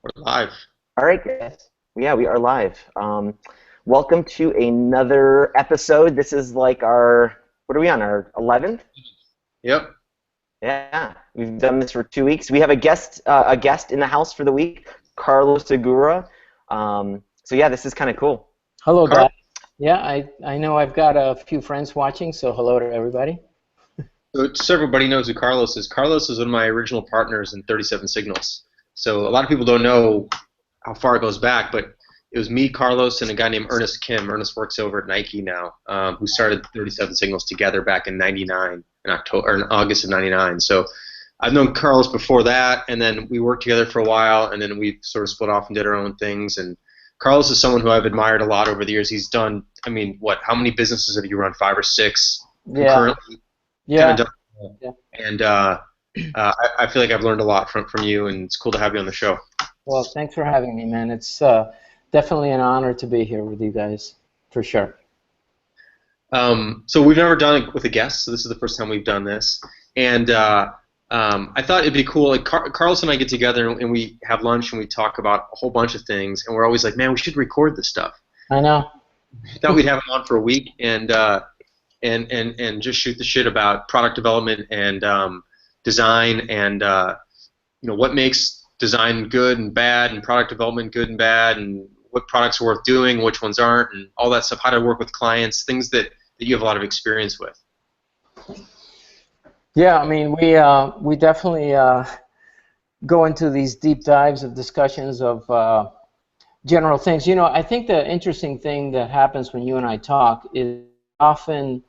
We're live. All right, guys. Yeah, we are live. Welcome to another episode. This is like what are we on, our 11th? Yep. Yeah, we've done this for 2 weeks. We have a guest in the house for the week, Carlos Segura. So yeah, this is kind of cool. Hello, Carl, guys. Yeah, I know I've got a few friends watching, so hello to everybody. so everybody knows who Carlos is. Carlos is one of my original partners in 37 Signals. So a lot of people don't know how far it goes back, but it was me, Carlos, and a guy named Ernest Kim. Ernest works over at Nike now, who started 37 Signals together back in '99, in August of '99. So I've known Carlos before that, and then we worked together for a while, and then we sort of split off and did our own things. And Carlos is someone who I've admired a lot over the years. He's done, I mean, how many businesses have you run? 5 or 6 Yeah, concurrently? yeah, Kinda yeah. And I feel like I've learned a lot from you, and it's cool to have you on the show. Well, thanks for having me, man. It's definitely an honor to be here with you guys, for sure. So we've never done it with a guest, so this is the first time we've done this. And I thought it'd be cool. Like Carlos and I get together and we have lunch and we talk about a whole bunch of things, and we're always like, man, we should record this stuff. I know. Thought we'd have him on for a week and just shoot the shit about product development and design and what makes design good and bad and product development good and bad and what products are worth doing, which ones aren't, and all that stuff. How to work with clients, things that you have a lot of experience with. Yeah, I mean, we definitely go into these deep dives of discussions of general things. You know, I think the interesting thing that happens when you and I talk is often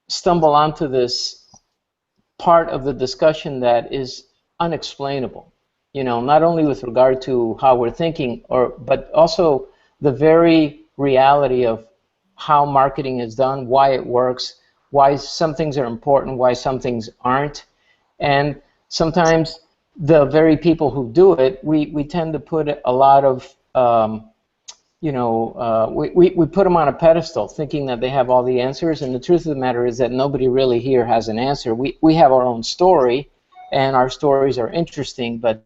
stumble onto this part of the discussion that is unexplainable, not only with regard to how we're thinking, but also the very reality of how marketing is done, why it works, why some things are important, why some things aren't. And sometimes the very people who do it, we tend to put a lot of, we put them on a pedestal thinking that they have all the answers, and the truth of the matter is that nobody really here has an answer. We have our own story, and our stories are interesting, but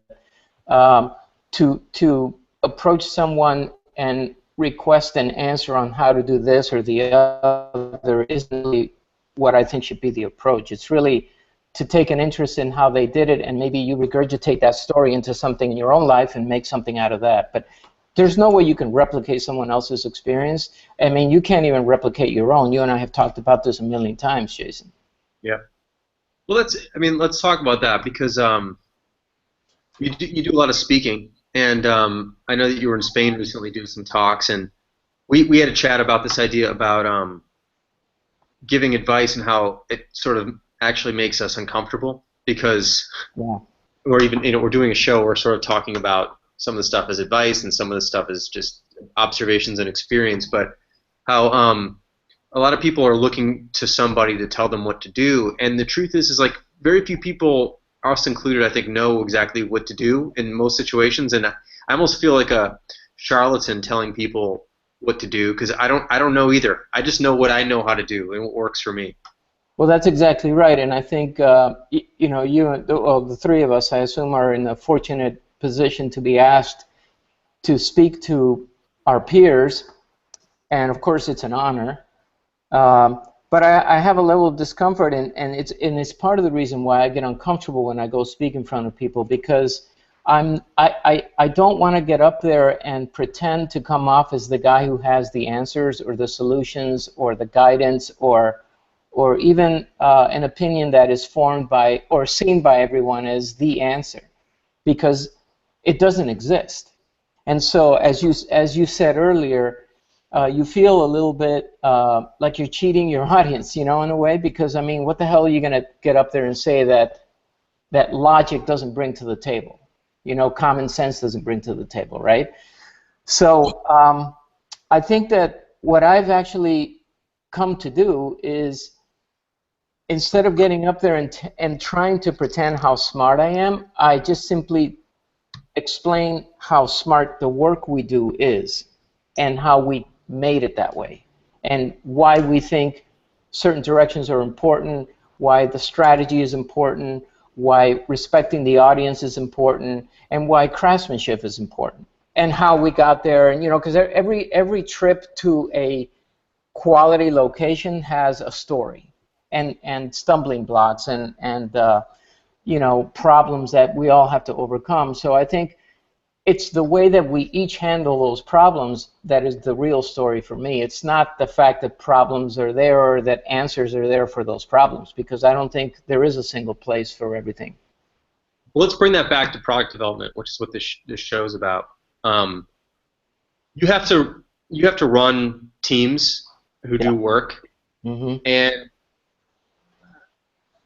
to approach someone and request an answer on how to do this or the other isn't really what I think should be the approach. It's really to take an interest in how they did it, and maybe you regurgitate that story into something in your own life and make something out of that. But there's no way you can replicate someone else's experience. I mean, you can't even replicate your own. You and I have talked about this a million times, Jason. Yeah. Well, let's talk about that because you do a lot of speaking, and I know that you were in Spain recently doing some talks, and we had a chat about this idea about giving advice and how it sort of actually makes us uncomfortable because we're doing a show, we're sort of talking about some of the stuff as advice and some of the stuff is just observations and experience, but how a lot of people are looking to somebody to tell them what to do, and the truth is like very few people, us included, I think, know exactly what to do in most situations, and I almost feel like a charlatan telling people what to do because I don't know either. I just know what I know how to do and what works for me. Well, that's exactly right, and I think you and the three of us, I assume, are in a fortunate position to be asked to speak to our peers, and of course it's an honor. But I have a level of discomfort, and it's part of the reason why I get uncomfortable when I go speak in front of people, because I don't want to get up there and pretend to come off as the guy who has the answers or the solutions or the guidance or even an opinion that is formed by or seen by everyone as the answer, because it doesn't exist. And so, as you said earlier, you feel a little bit like you're cheating your audience, in a way, because, I mean, what the hell are you going to get up there and say that logic doesn't bring to the table? Common sense doesn't bring to the table, right? So I think that what I've actually come to do is, instead of getting up there and trying to pretend how smart I am, I just simply explain how smart the work we do is and how we made it that way and why we think certain directions are important, why the strategy is important, why respecting the audience is important, and why craftsmanship is important, and how we got there. And because every trip to a quality location has a story, and stumbling blocks, and problems that we all have to overcome. So I think it's the way that we each handle those problems that is the real story for me. It's not the fact that problems are there or that answers are there for those problems, because I don't think there is a single place for everything. Well, let's bring that back to product development, which is what this show is about. You have to run teams who do work, and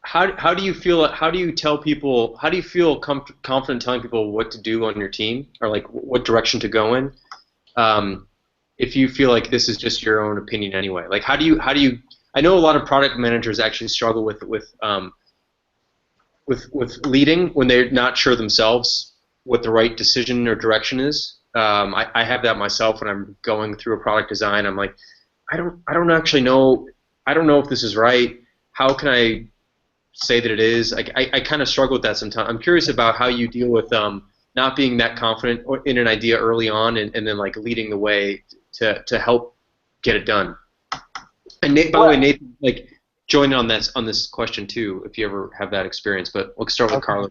how do you feel? How do you tell people? How do you feel confident telling people what to do on your team, or like what direction to go in? If you feel like this is just your own opinion anyway, like how do you? I know a lot of product managers actually struggle with leading when they're not sure themselves what the right decision or direction is. I have that myself when I'm going through a product design. I'm like, I don't actually know. I don't know if this is right. How can I say that it is? I kind of struggle with that sometimes. I'm curious about how you deal with not being that confident in an idea early on, and then like leading the way to help get it done. And Nate, by the way, Nathan, like join in on this question too, if you ever have that experience. But let's start with Carlos.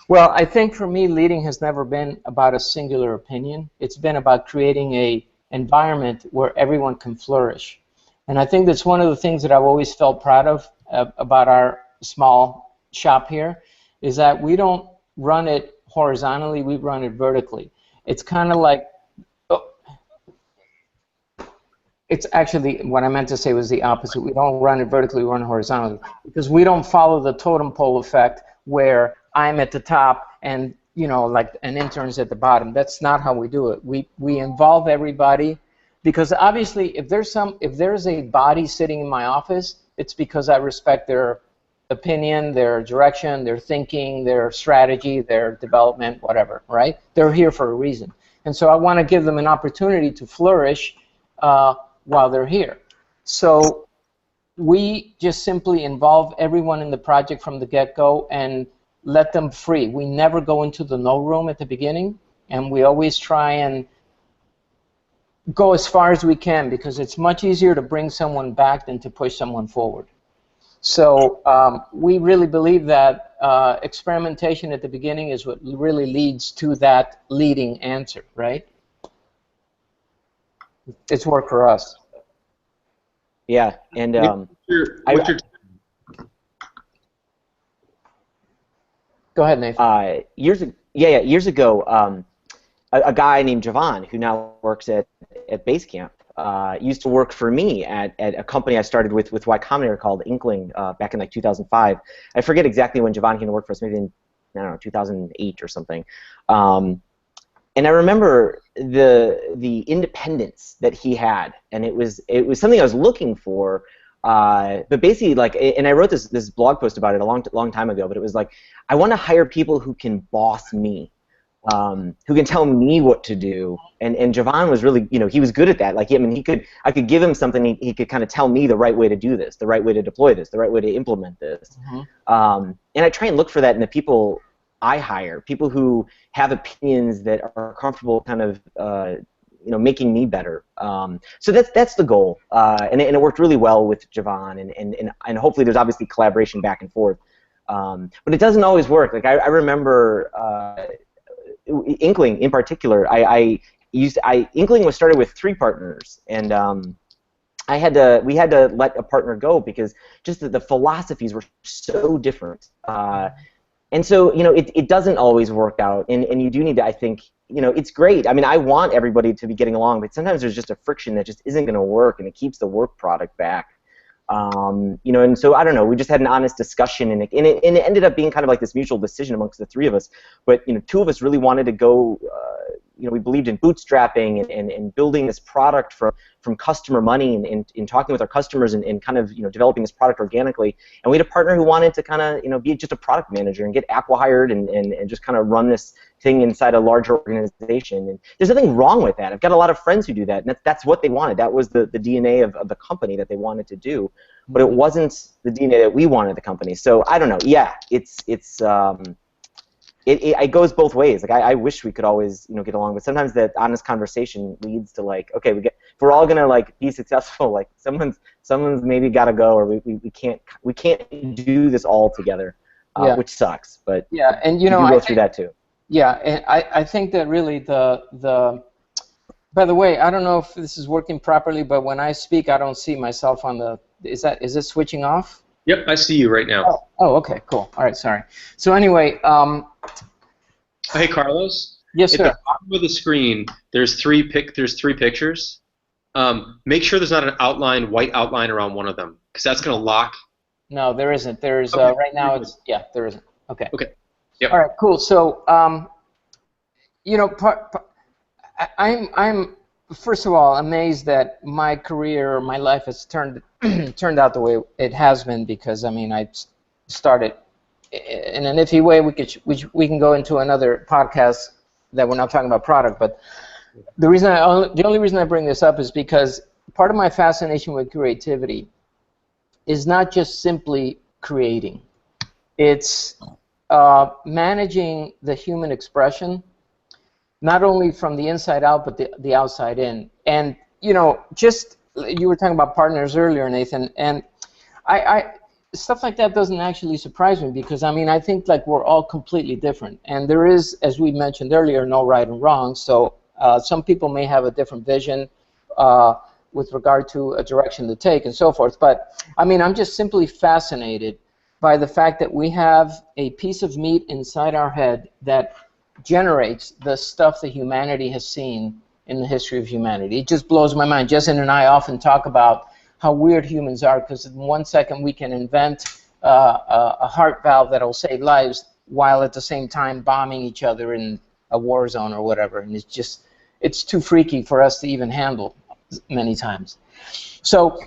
Well, I think for me, leading has never been about a singular opinion. It's been about creating a environment where everyone can flourish. And I think that's one of the things that I've always felt proud of about our small shop here, is that we don't run it horizontally, we run it vertically. It's kind of like, it's actually, what I meant to say was the opposite. We don't run it vertically, we run it horizontally, because we don't follow the totem pole effect where I'm at the top and like an intern's at the bottom. That's not how we do it. We involve everybody, because obviously if there's a body sitting in my office, it's because I respect their opinion, their direction, their thinking, their strategy, their development, whatever, right? They're here for a reason. And so I want to give them an opportunity to flourish while they're here. So we just simply involve everyone in the project from the get-go and let them free. We never go into the no room at the beginning, and we always try and go as far as we can, because it's much easier to bring someone back than to push someone forward. So we really believe that experimentation at the beginning is what really leads to that leading answer, right? It's worked for us. Yeah, and go ahead, Nathan. Years ago, a guy named Javon, who now works at Basecamp, used to work for me at a company I started with Y Combinator called Inkling back in like 2005. I forget exactly when Javon came to work for us, maybe in, I don't know, 2008 or something. And I remember the independence that he had, and it was something I was looking for. But basically, like, and I wrote this blog post about it a long time ago. But it was like, I want to hire people who can boss me, who can tell me what to do. And Javon was really, he was good at that. Like, I mean, I could give him something, he could kind of tell me the right way to do this, the right way to deploy this, the right way to implement this. And I try and look for that in the people I hire, people who have opinions that are comfortable kind of making me better. So that's the goal, and it worked really well with Javon, and hopefully there's obviously collaboration back and forth. But it doesn't always work. Like I remember Inkling in particular. Inkling was started with 3 partners, and we had to let a partner go because just the philosophies were so different. And so, it doesn't always work out, and you do need to, I think, it's great. I mean, I want everybody to be getting along, but sometimes there's just a friction that just isn't going to work, and it keeps the work product back. And so, I don't know, we just had an honest discussion, and it ended up being kind of like this mutual decision amongst the 3 of us, but, 2 of us really wanted to go we believed in bootstrapping and building this product from customer money and in talking with our customers and kind of developing this product organically. And we had a partner who wanted to kind of be just a product manager and get acqui-hired and just kind of run this thing inside a larger organization. And there's nothing wrong with that. I've got a lot of friends who do that, and that's what they wanted. That was the DNA of the company that they wanted to do, but it wasn't the DNA that we wanted the company. So I don't know. Yeah, it goes both ways. Like I wish we could always get along, but sometimes that honest conversation leads to like, okay, if we're all gonna like be successful, like someone's maybe got to go, or we can't do this all together, which sucks. But yeah, and you go through that too. Yeah, and I think that really the by the way, I don't know if this is working properly, but when I speak, I don't see myself on the. Is it switching off? Yep, I see you right now. Oh, okay, cool. All right, sorry. So anyway, hey Carlos. Yes, sir. At the bottom of the screen, there's three pictures. Make sure there's not an white outline around one of them, because that's going to lock. No, there isn't. There's okay. Right now there isn't. Okay. Okay. Yep. All right, cool. So I'm first of all amazed that my career, my life has turned out the way it has been, because I started in an iffy way. We can go into another podcast that we're not talking about product, but the only reason I bring this up is because part of my fascination with creativity is not just simply creating. It's managing the human expression, not only from the inside out, but the outside in. And you were talking about partners earlier, Nathan, and I stuff like that doesn't actually surprise me, because I think like we're all completely different, and there is, as we mentioned earlier, no right and wrong. So some people may have a different vision with regard to a direction to take and so forth. But I'm just simply fascinated by the fact that we have a piece of meat inside our head that generates the stuff that humanity has seen in the history of humanity. It just blows my mind. Justin and I often talk about how weird humans are, because in 1 second we can invent a heart valve that'll save lives, while at the same time bombing each other in a war zone or whatever. And it's too freaky for us to even handle many times. So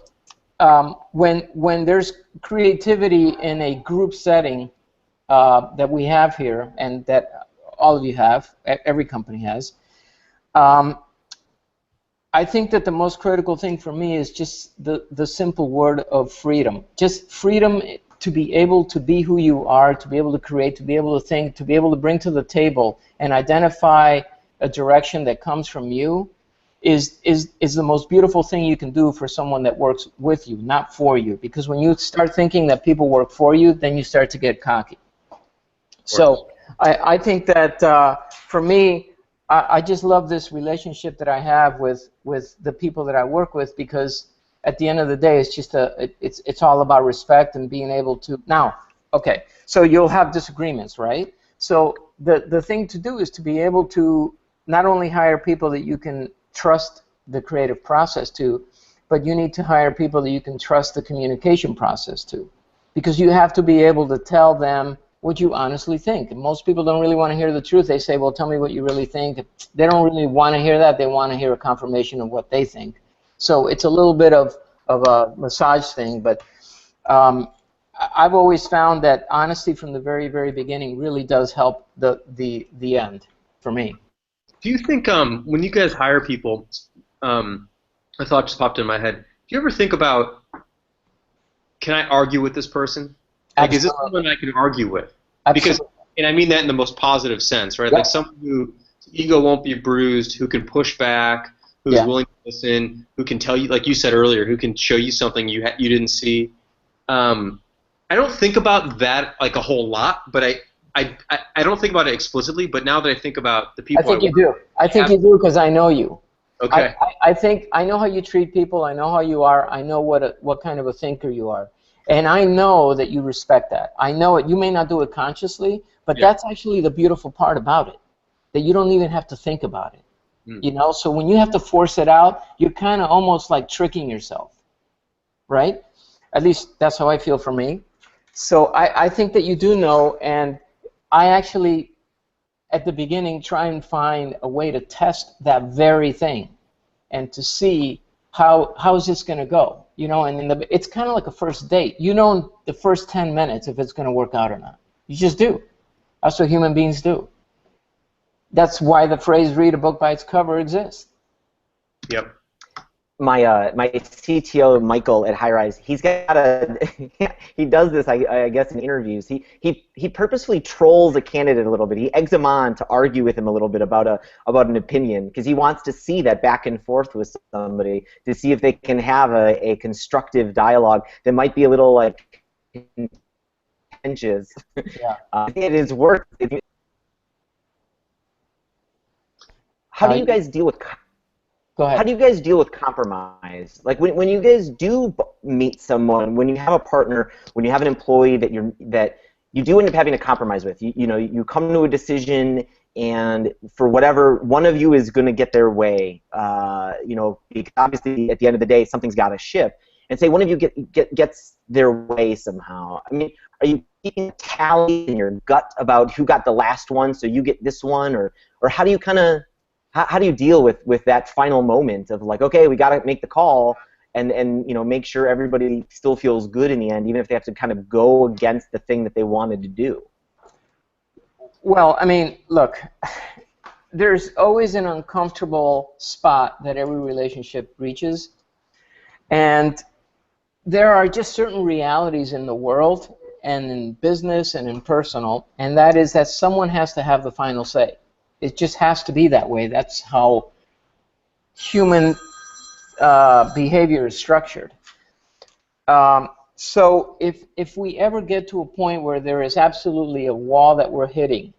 when there's creativity in a group setting that we have here, and that all of you have, every company has, I think that the most critical thing for me is just the simple word of freedom. Just freedom to be able to be who you are, to be able to create, to be able to think, to be able to bring to the table and identify a direction that comes from you is the most beautiful thing you can do for someone that works with you, not for you. Because when you start thinking that people work for you, then you start to get cocky. So I think that for me, I just love this relationship that I have with the people that I work with, because at the end of the day, it's just it's all about respect and being able to. Now, okay, so you'll have disagreements, right? So the thing to do is to be able to not only hire people that you can trust the creative process to, but you need to hire people that you can trust the communication process to, because you have to be able to tell them what you honestly think. And most people don't really want to hear the truth. They say, well, tell me what you really think. They don't really want to hear that. They want to hear a confirmation of what they think. So it's a little bit of a massage thing, but I've always found that honesty from the very, very beginning really does help the end for me. Do you think when you guys hire people, a thought just popped in my head. Do you ever think about, can I argue with this person? Like, is this someone I can argue with? Absolutely. Because, and I mean that in the most positive sense, right? Yep. Like someone whose ego won't be bruised, who can push back, who's willing to listen, who can tell you, like you said earlier, who can show you something you didn't see. I don't think about that like a whole lot, but I don't think about it explicitly. But now that I think about the people, I think you do. I think you do, because I know you. Okay. I think I know how you treat people. I know how you are. I know what kind of a thinker you are. And I know that you respect that. I know it. You may not do it consciously, but that's actually the beautiful part about it, that you don't even have to think about it. You know, so when you have to force it out, you're kind of almost like tricking yourself, right? At least that's how I feel for me. So I think that you do know, and I actually at the beginning try and find a way to test that very thing and to see how is this going to go, you know, and it's kind of like a first date. You know in the first 10 minutes if it's going to work out or not. You just do. That's what human beings do. That's why the phrase "read a book by its cover" exists. Yep. My CTO Michael at Highrise, he's got he does this I guess in interviews. He purposefully trolls a candidate a little bit. He eggs him on to argue with him a little bit about an opinion because he wants to see that back and forth with somebody to see if they can have a constructive dialogue that might be a little like contentious. Yeah. It is work. How do you guys deal with? Go ahead. How do you guys deal with compromise? Like when you guys do meet someone, when you have a partner, when you have an employee that you do end up having to compromise with, you know, you come to a decision, and for whatever, one of you is going to get their way. You know, because obviously at the end of the day, something's got to ship, and say one of you gets their way somehow. I mean, are you keeping a tally in your gut about who got the last one, so you get this one, or how do you kind of How do you deal with that final moment of like, okay, we got to make the call and you know, make sure everybody still feels good in the end, even if they have to kind of go against the thing that they wanted to do? Well, I mean, look, there's always an uncomfortable spot that every relationship reaches, and there are just certain realities in the world and in business and in personal, and that is that someone has to have the final say. It just has to be that way. That's how human behavior is structured. So if we ever get to a point where there is absolutely a wall that we're hitting,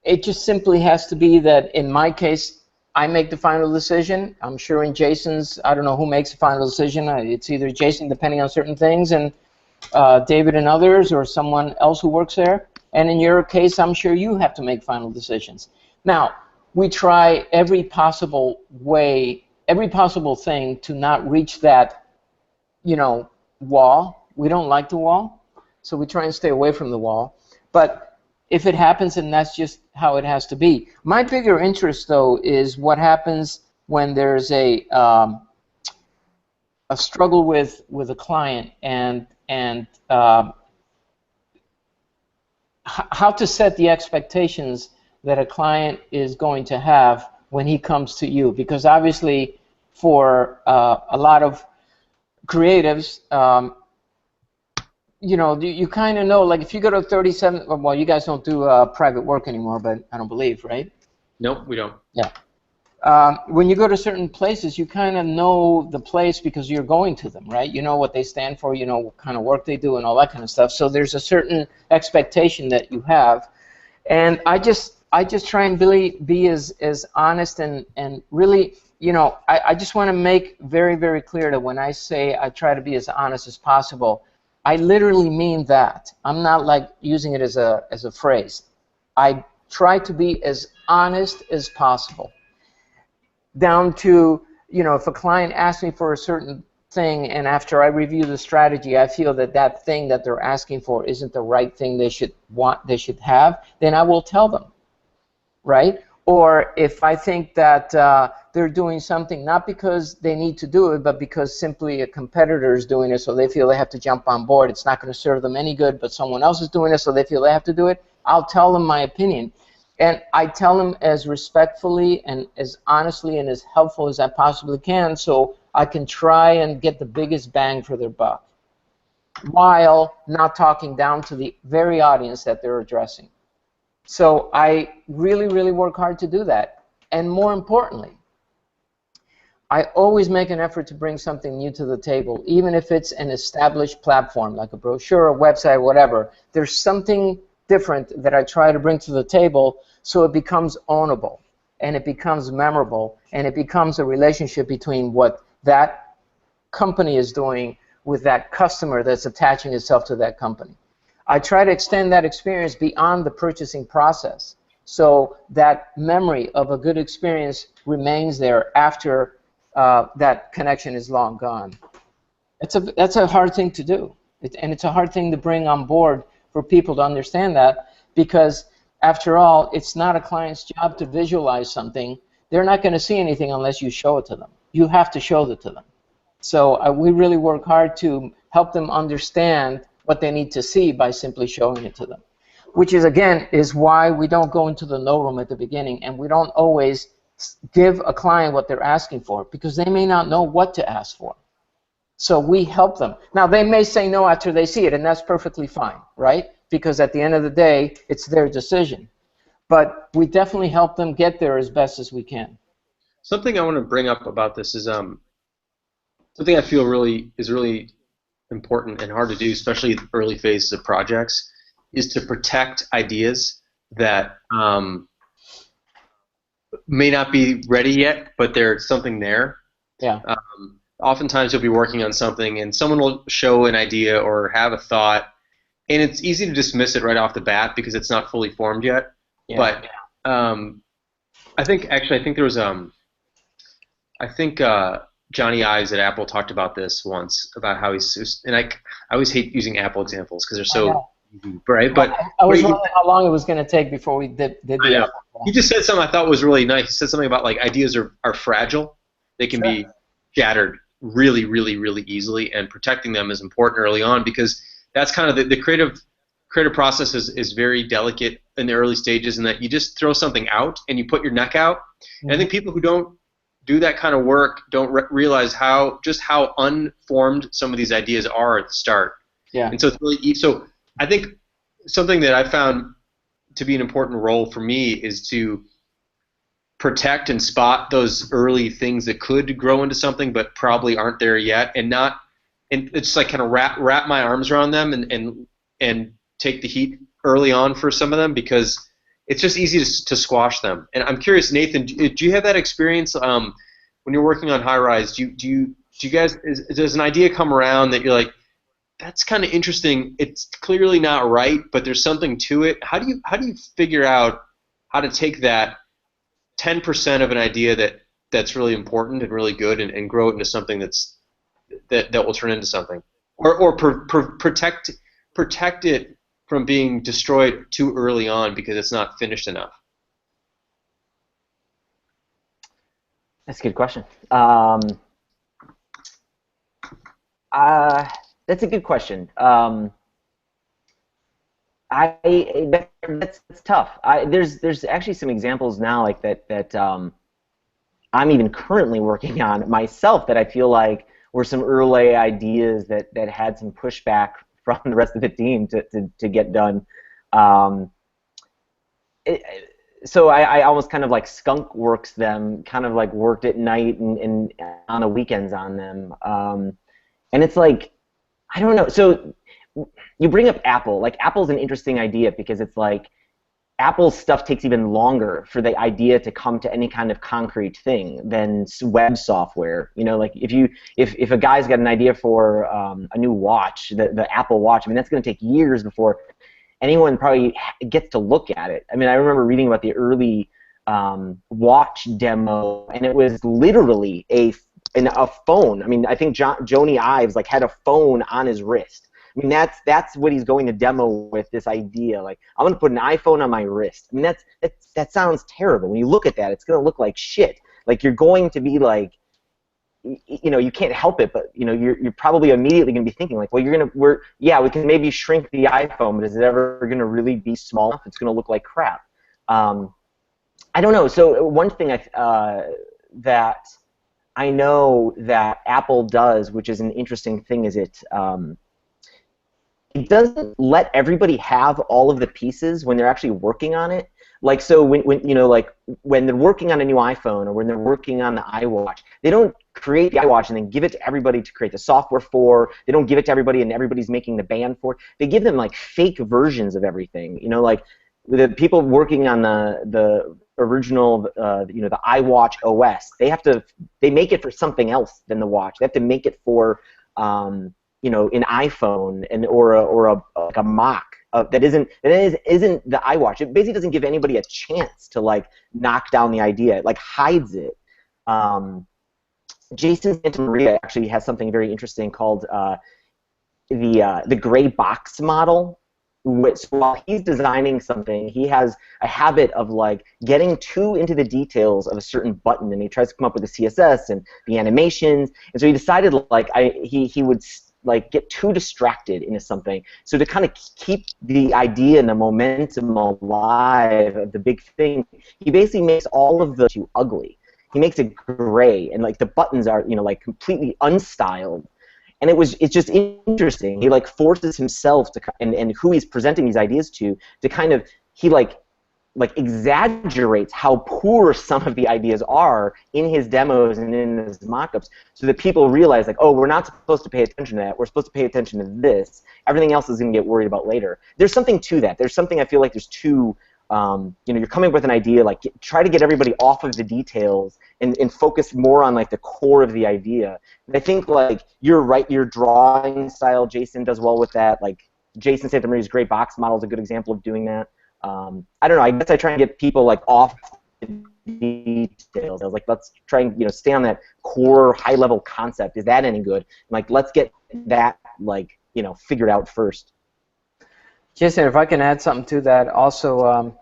it just simply has to be that, in my case, I make the final decision. I'm sure in Jason's, I don't know who makes the final decision. It's either Jason, depending on certain things, and David and others, or someone else who works there. And in your case, I'm sure you have to make final decisions. Now, we try every possible way, every possible thing to not reach that, you know, wall. We don't like the wall, so we try and stay away from the wall. But if it happens, then that's just how it has to be. My bigger interest, though, is what happens when there's a struggle with a client and how to set the expectations that a client is going to have when he comes to you, because obviously for a lot of creatives, you know, you kind of know, like if you go to 37, well, you guys don't do private work anymore, but I don't believe, right? Nope, we don't. Yeah. When you go to certain places, you kind of know the place because you're going to them, right? You know what they stand for, you know what kind of work they do and all that kind of stuff. So there's a certain expectation that you have. And I just try and really be as honest and really, you know, I just want to make very, very clear that when I say I try to be as honest as possible, I literally mean that. I'm not like using it as a phrase. I try to be as honest as possible. Down to, you know, if a client asks me for a certain thing and after I review the strategy I feel that that thing that they're asking for isn't the right thing they should have, then I will tell them, right? Or if I think that they're doing something not because they need to do it, but because simply a competitor is doing it, so they feel they have to jump on board, it's not going to serve them any good, but someone else is doing it, so they feel they have to do it, I'll tell them my opinion. And I tell them as respectfully and as honestly and as helpful as I possibly can, so I can try and get the biggest bang for their buck, while not talking down to the very audience that they're addressing. So I really, really work hard to do that. And more importantly, I always make an effort to bring something new to the table, even if it's an established platform, like a brochure, a website, whatever. There's something different that I try to bring to the table so it becomes ownable, and it becomes memorable, and it becomes a relationship between what that company is doing with that customer that's attaching itself to that company. I try to extend that experience beyond the purchasing process so that memory of a good experience remains there after that connection is long gone. That's a hard thing to do, and it's a hard thing to bring on board for people to understand that, because after all, it's not a client's job to visualize something. They're not going to see anything unless you show it to them. You have to show it to them. So we really work hard to help them understand what they need to see by simply showing it to them, which is, again, is why we don't go into the no room at the beginning, and we don't always give a client what they're asking for, because they may not know what to ask for. So we help them. Now, they may say no after they see it, and that's perfectly fine, right? Because at the end of the day, it's their decision. But we definitely help them get there as best as we can. Something I want to bring up about this is something I feel is really important and hard to do, especially in early phases of projects, is to protect ideas that may not be ready yet, but there's something there. Yeah. Oftentimes you'll be working on something and someone will show an idea or have a thought, and it's easy to dismiss it right off the bat because it's not fully formed yet. Yeah. But I think there was Johnny Ives at Apple talked about this once, about how and I always hate using Apple examples because they're so easy, right? But I was wondering how long it was going to take before we did the Apple. He just said something I thought was really nice. He said something about, like, ideas are fragile. They can be shattered really, really, really easily, and protecting them is important early on, because that's kind of the creative process is very delicate in the early stages, in that you just throw something out and you put your neck out. Mm-hmm. And I think people who don't do that kind of work don't realize how unformed some of these ideas are at the start. Yeah. And so it's really so I think something that I found to be an important role for me is to protect and spot those early things that could grow into something but probably aren't there yet, and it's like kind of wrap my arms around them and take the heat early on for some of them, because it's just easy to squash them. And I'm curious, Nathan, do you have that experience when you're working on High Rise? Do you guys, does an idea come around that you're like, that's kind of interesting, it's clearly not right, but there's something to it? How do you figure out how to take that 10% of an idea that's really important and really good and grow it into something that will turn into something, or protect it from being destroyed too early on because it's not finished enough? That's a good question. That's a good question. That's tough. There's actually some examples now like that I'm even currently working on myself that I feel like were some early ideas that had some pushback from the rest of the team to get done. So I almost kind of like skunk works them, kind of like worked at night and on the weekends on them. And it's like, I don't know. So you bring up Apple. Like, Apple's an interesting idea because it's like Apple's stuff takes even longer for the idea to come to any kind of concrete thing than web software. You know, like if a guy's got an idea for a new watch, the Apple Watch, I mean, that's going to take years before anyone probably gets to look at it. I mean, I remember reading about the early watch demo, and it was literally a phone. I mean, I think Jony Ives like had a phone on his wrist. I mean, that's what he's going to demo with, this idea. Like, I'm going to put an iPhone on my wrist. I mean, that sounds terrible. When you look at that, it's going to look like shit. Like, you're going to be like, you know, you can't help it, but you know, you're probably immediately going to be thinking like, well, we can maybe shrink the iPhone, but is it ever going to really be small enough? It's going to look like crap. I don't know. So one thing that I know that Apple does, which is an interesting thing, is it doesn't let everybody have all of the pieces when they're actually working on it. Like, so when you know, like when they're working on a new iPhone or when they're working on the iWatch, they don't create the iWatch and then give it to everybody to create the software for. They don't give it to everybody and everybody's making the band for. They give them like fake versions of everything. You know, like the people working on the original, you know, the iWatch OS, they make it for something else than the watch. They have to make it for you know, an iPhone or a Mac that isn't the iWatch. It basically doesn't give anybody a chance to like knock down the idea. It like hides it. Jason Santamaria actually has something very interesting called the gray box model, so while he's designing something, he has a habit of like getting too into the details of a certain button, and he tries to come up with the CSS and the animations. And so he decided like he would like get too distracted into something. So to kind of keep the idea and the momentum alive of the big thing, he basically makes all of the too ugly. He makes it gray, and like the buttons are, you know, like completely unstyled. And it's just interesting. He like forces himself to, and who he's presenting these ideas to kind of, he like exaggerates how poor some of the ideas are in his demos and in his mock-ups, so that people realize like, oh, we're not supposed to pay attention to that. We're supposed to pay attention to this. Everything else is going to get worried about later. There's something to that. There's something, I feel like there's two. You know, you're coming up with an idea, like try to get everybody off of the details and focus more on like the core of the idea. And I think like you're right, your drawing style, Jason does well with that. Like Jason Santamaria's great box model is a good example of doing that. I don't know. I guess I try and get people like off the details. I was like, let's try and, you know, stay on that core high level concept. Is that any good? Like, let's get that like, you know, figured out first. Jason, if I can add something to that, also,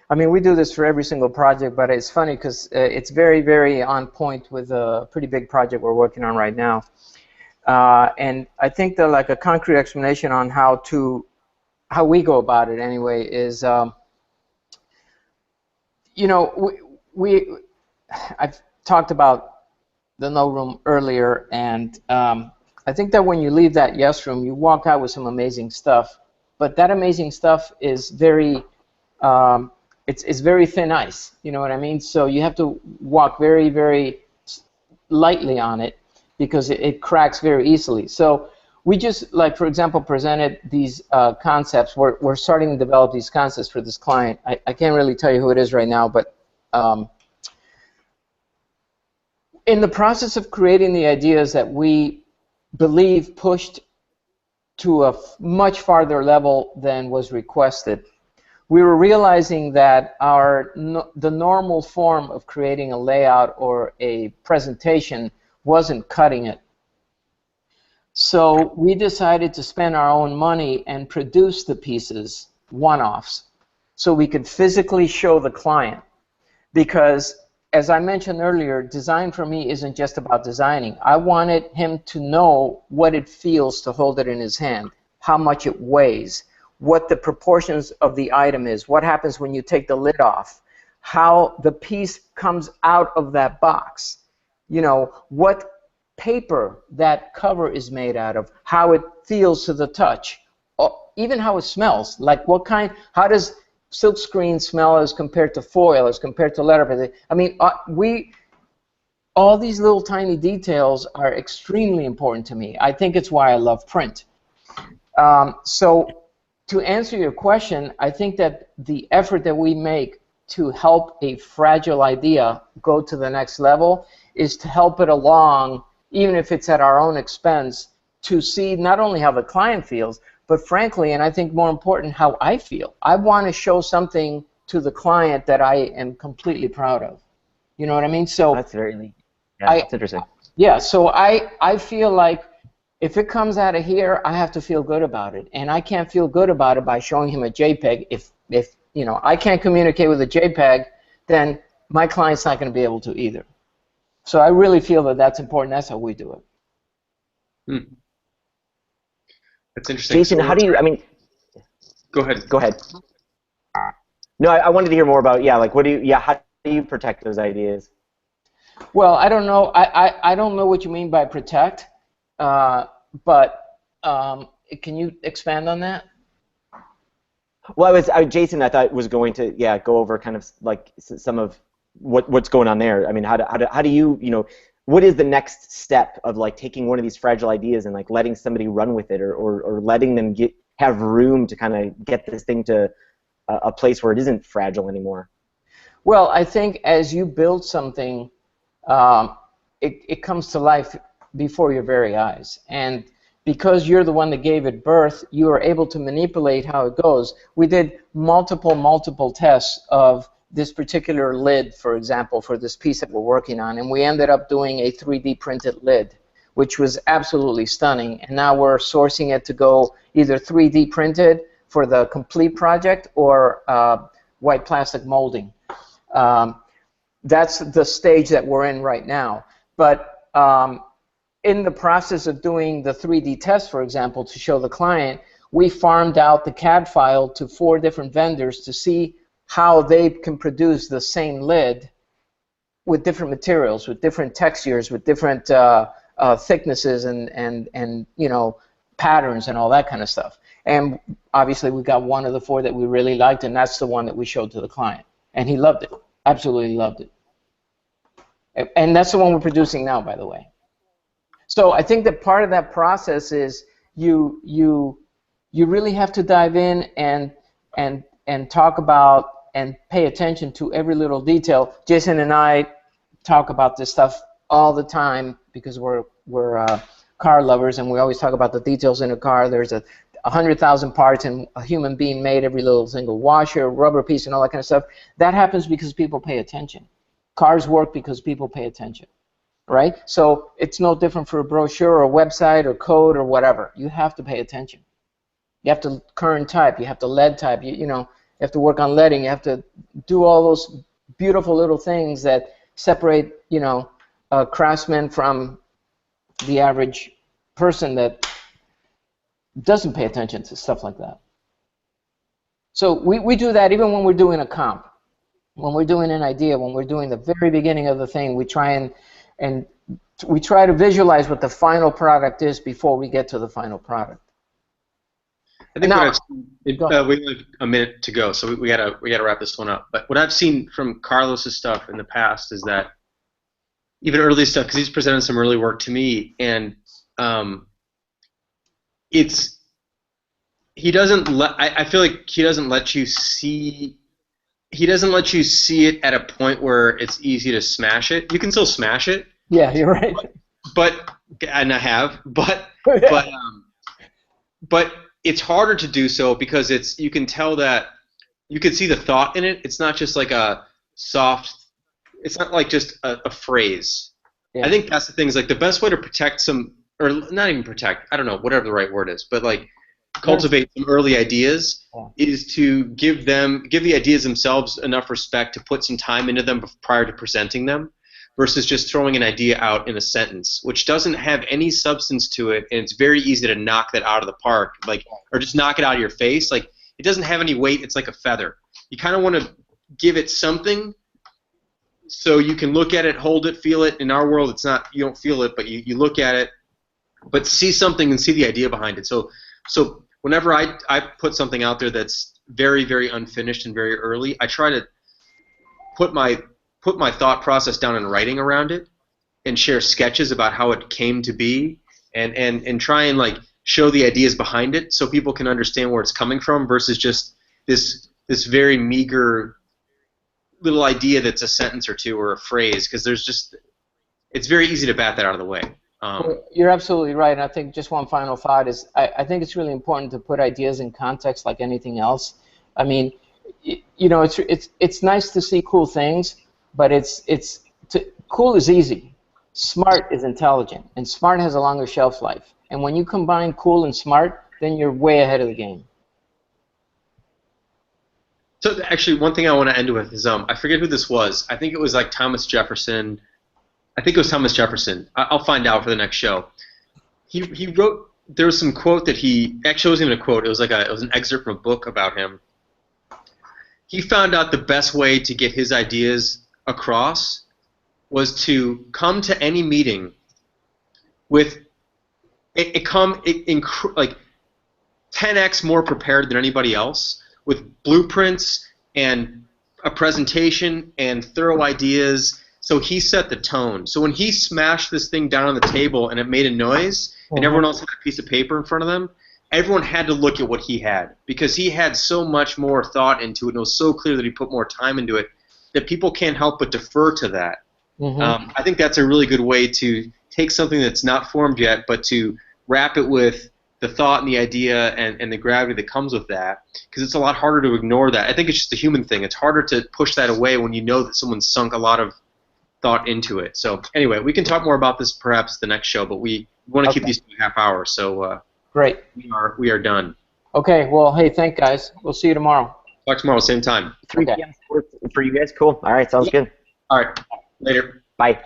I mean, we do this for every single project, but it's funny because it's very, very on point with a pretty big project we're working on right now. And I think that like a concrete explanation on how we go about it anyway is, you know, I've talked about the no room earlier, and I think that when you leave that yes room, you walk out with some amazing stuff. But that amazing stuff is very, it's very thin ice. You know what I mean? So you have to walk very, very lightly on it because it cracks very easily. So we just, like for example, presented these concepts. We're starting to develop these concepts for this client. I can't really tell you who it is right now, but in the process of creating the ideas that we believe pushed to a much farther level than was requested, we were realizing that the normal form of creating a layout or a presentation wasn't cutting it. So we decided to spend our own money and produce the pieces, one-offs, so we could physically show the client. Because, as I mentioned earlier, design for me isn't just about designing. I wanted him to know what it feels to hold it in his hand, how much it weighs, what the proportions of the item is, what happens when you take the lid off, how the piece comes out of that box, you know, what paper that cover is made out of, how it feels to the touch, even how it smells, like how does silk screen smell as compared to foil, as compared to letterpress. I mean, all these little tiny details are extremely important to me. I think it's why I love print. So to answer your question, I think that the effort that we make to help a fragile idea go to the next level is to help it along, even if it's at our own expense, to see not only how the client feels, but frankly, and I think more important, how I feel. I want to show something to the client that I am completely proud of. You know what I mean? So that's very neat. Yeah, that's interesting. Yeah, so I feel like if it comes out of here, I have to feel good about it, and I can't feel good about it by showing him a JPEG. If you know I can't communicate with a JPEG, then my client's not going to be able to either. So I really feel that that's important. That's how we do it. Hmm. That's interesting. Jason, how do you? I mean, go ahead. Go ahead. No, I wanted to hear more about like what do you? Yeah, how do you protect those ideas? Well, I don't know. I don't know what you mean by protect, but can you expand on that? Well, Jason, I thought was going to go over kind of like some of what's going on there. I mean, how do you what is the next step of like taking one of these fragile ideas and like letting somebody run with it, or letting them have room to kind of get this thing to a place where it isn't fragile anymore? Well, I think as you build something, it comes to life before your very eyes, and because you're the one that gave it birth, you are able to manipulate how it goes. We did multiple tests of this particular lid, for example, for this piece that we're working on, and we ended up doing a 3D printed lid, which was absolutely stunning. And now we're sourcing it to go either 3D printed for the complete project or white plastic molding. That's the stage that we're in right now. But in the process of doing the 3D test, for example, to show the client, we farmed out the CAD file to 4 different vendors to see how they can produce the same lid with different materials, with different textures, with different thicknesses and you know, patterns and all that kind of stuff. And obviously we got one of the 4 that we really liked, and that's the one that we showed to the client. And he loved it, absolutely loved it. And that's the one we're producing now, by the way. So I think that part of that process is you really have to dive in and talk about and pay attention to every little detail. Jason and I talk about this stuff all the time because we're car lovers, and we always talk about the details in a car. There's 100,000 parts, and a human being made every little single washer, rubber piece, and all that kind of stuff. That happens because people pay attention. Cars work because people pay attention, right? So it's no different for a brochure or a website or code or whatever. You have to pay attention. You have to current type. You have to lead type. You know, you have to work on leading. You have to do all those beautiful little things that separate, you know, a craftsman from the average person that doesn't pay attention to stuff like that. So we do that even when we're doing a comp, when we're doing an idea, when we're doing the very beginning of the thing. We try and we try to visualize what the final product is before we get to the final product. I think now, we only have a minute to go, so we gotta wrap this one up. But what I've seen from Carlos's stuff in the past is that even early stuff, because he's presented some early work to me, and he doesn't let. I feel like he doesn't let you see. He doesn't let you see it at a point where it's easy to smash it. You can still smash it. Yeah, you're right. But and I have, but it's harder to do so because you can tell that you can see the thought in it. It's not just like a soft. It's not like just a phrase. Yeah. I think that's the thing. Is like the best way to protect some, or not even protect. I don't know, whatever the right word is, but like cultivate some early ideas is to give the ideas themselves enough respect to put some time into them prior to presenting them, versus just throwing an idea out in a sentence, which doesn't have any substance to it, and it's very easy to knock that out of the park, like, or just knock it out of your face. Like, it doesn't have any weight. It's like a feather. You kind of want to give it something so you can look at it, hold it, feel it. In our world, it's not, you don't feel it, but you look at it, but see something and see the idea behind it. So whenever I put something out there that's very, very unfinished and very early, I try to put my thought process down in writing around it and share sketches about how it came to be, and try and like show the ideas behind it so people can understand where it's coming from, versus just this very meager little idea that's a sentence or two or a phrase, because it's very easy to bat that out of the way. You're absolutely right, and I think just one final thought is I think it's really important to put ideas in context like anything else. I mean, you know, it's nice to see cool things, but cool is easy. Smart is intelligent, and smart has a longer shelf life. And when you combine cool and smart, then you're way ahead of the game. So actually, one thing I want to end with is I forget who this was. I think it was like Thomas Jefferson. I think it was Thomas Jefferson. I'll find out for the next show. He wrote. There was some quote that he actually wasn't even a quote. It was an excerpt from a book about him. He found out the best way to get his ideas across was to come to any meeting with like 10x more prepared than anybody else, with blueprints and a presentation and thorough ideas. So he set the tone. So when he smashed this thing down on the table and it made a noise, and everyone else had a piece of paper in front of them, everyone had to look at what he had, because he had so much more thought into it, and it was so clear that he put more time into it, that people can't help but defer to that. I think that's a really good way to take something that's not formed yet, but to wrap it with the thought and the idea and the gravity that comes with that, because it's a lot harder to ignore that. I think it's just a human thing. It's harder to push that away when you know that someone's sunk a lot of thought into it. So anyway, we can talk more about this perhaps the next show, but we want to keep these 2.5 hours. So great. We are done. Okay, well, hey, thank guys. We'll see you tomorrow. Talk tomorrow, same time. 3 Okay. p.m. for you guys. Cool. All right, sounds good. All right. Later. Bye.